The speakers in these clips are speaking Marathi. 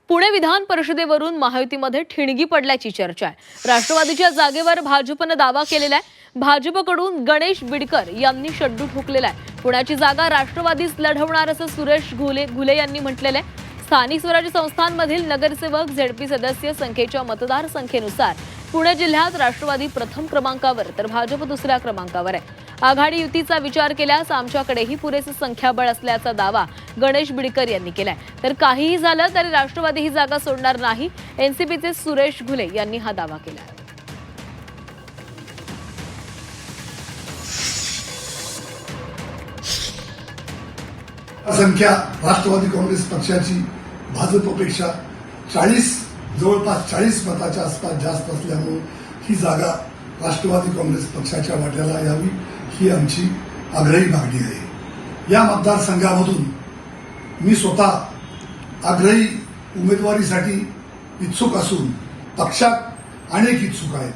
पुणे विधान परिषदेवरून महायुतीमध्ये ठिणगी पडल्याची चर्चा आहे। राष्ट्रवादीच्या जागेवर भाजपने दावा केलेला आहे। भाजपकडून गणेश बिडकर यांनी शड्डू ठोकलेला आहे। पुण्याची जागा राष्ट्रवादीच लढवणार असं सुरेश घुले यांनी म्हटलेलं आहे। स्थानिक स्वराज्य संस्थांमधील नगरसेवक झेडपी सदस्य संख्येच्या मतदार संख्येनुसार पुणे जिल्ह्यात राष्ट्रवादी प्रथम क्रमांकावर तर भाजप दुसऱ्या क्रमांकावर आहे। आघाडी युतीचा विचार केल्यास आमच्याकडेही पुरेसे संख्याबळ असल्याचा दावा गणेश बिडकर यांनी केलाय। तर काहीही झालं तरी राष्ट्रवादी ही जागा सोडणार नाही, एनसीपीचे सुरेश घुले यांनी हा दावा केला। संख्या राष्ट्रवादी काँग्रेस पक्षाची भाजपपेक्षा जवळपास 40 मताच्या आसपास जास्त असल्यामुळे ही जागा राष्ट्रवादी काँग्रेस पक्षाच्या वाट्याला यावी ही आमची आग्रही मागणी आहे। या मतदारसंघामधून मी स्वतः आग्रही उमेदवारीसाठी इच्छुक असून पक्षात अनेक इच्छुक आहेत,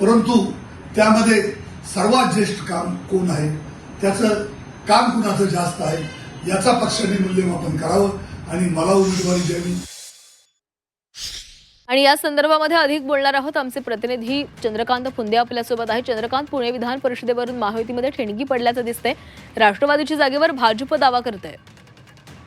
परंतु त्यामध्ये सर्वात ज्येष्ठ काम कोण आहे, त्याचं काम कुणाचं जास्त आहे याचा पक्षाने मूल्यमापन करावं आणि मला उमेदवारी द्यावी। आणि या संदर्भामध्ये अधिक बोलणार आहोत आमचे प्रतिनिधी चंद्रकांत फुंदे आपल्यासोबत आहे। चंद्रकांत, पुणे विधान परिषदेवरून महायुतीमध्ये ठिणगी पडल्याचं दिसतंय। राष्ट्रवादीच्या जागेवर भाजप दावा करते।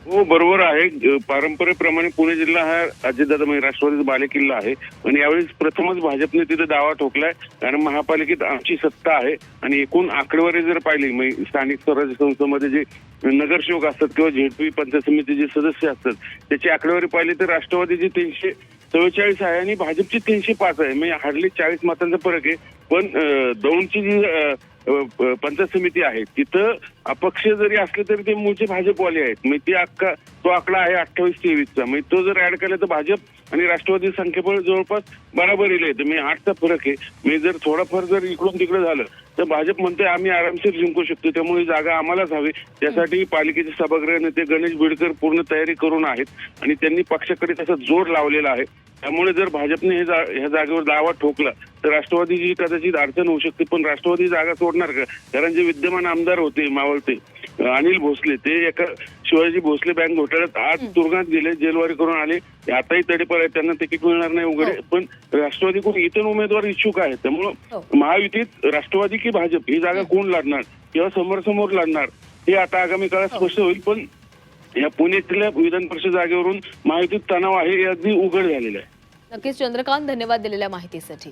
हो, बरोबर आहे। परंपरेप्रमाणे पुणे जिल्हा हा अजितदादा म्हणजे राष्ट्रवादीचा बालेकिल्ला आहे आणि यावेळी प्रथमच भाजपने तिथे दावा ठोकलाय, कारण महापालिकेत आमची सत्ता आहे आणि एकूण आकडेवारी जर पाहिली म्हणजे स्थानिक स्वराज्य संस्थांमध्ये जे नगरसेवक असतात किंवा झेडपी पंचायत समितीचे सदस्य असतात त्याची आकडेवारी पाहिली तर राष्ट्रवादीची 344 आहे आणि भाजपची 305 आहे। म्हणजे हार्डली 40 मतांचा फरक आहे। पण दौंडची जी पंचायत समिती आहे तिथं अपक्ष जरी असले तरी ते मूळचे भाजपवाले आहेत। म्हणजे तो आकडा आहे 28-23चा। म्हणजे तो जर ऍड केला तर भाजप आणि राष्ट्रवादी संख्येबळ जवळपास बराबरीला येते। म्हणजे 8चा फरक आहे। म्हणजे जर थोडाफार जर इकडून तिकडे झालं तर भाजप म्हणते आम्ही आरामशीर जिंकू शकतो, त्यामुळे जागा आम्हालाच हवी। त्यासाठी पालिकेचे सभागृह नेते गणेश बिडकर पूर्ण तयारी करून आहेत आणि त्यांनी पक्षाकडे तसा जोर लावलेला आहे। त्यामुळे जर भाजपने ह्या जागेवर दावा ठोकला तर राष्ट्रवादीची कदाचित अडचण होऊ शकते, पण राष्ट्रवादी जागा सोडणार का? कारण जे विद्यमान आमदार होते मावळते अनिल भोसले ते एका शिवाजी भोसले बँक घोटाळ्यात आज तुरुंगात गेले, जेलवारी करून आले, आताही तडीपार आहेत, त्यांना तिकीट मिळणार नाही वगैरे। पण राष्ट्रवादीकडून इतर उमेदवार इच्छुक आहेत, त्यामुळं महायुतीत राष्ट्रवादी की भाजप ही जागा कोण लढणार किंवा समोर लढणार हे आता आगामी काळात स्पष्ट होईल। पण या पुण्यातल्या विधान परिषद जागेवरून महायुतीत तणाव आहे हे अगदी उघड झालेलं आहे। नक्कीच चंद्रकांत, धन्यवाद दिलेल्या माहितीसाठी।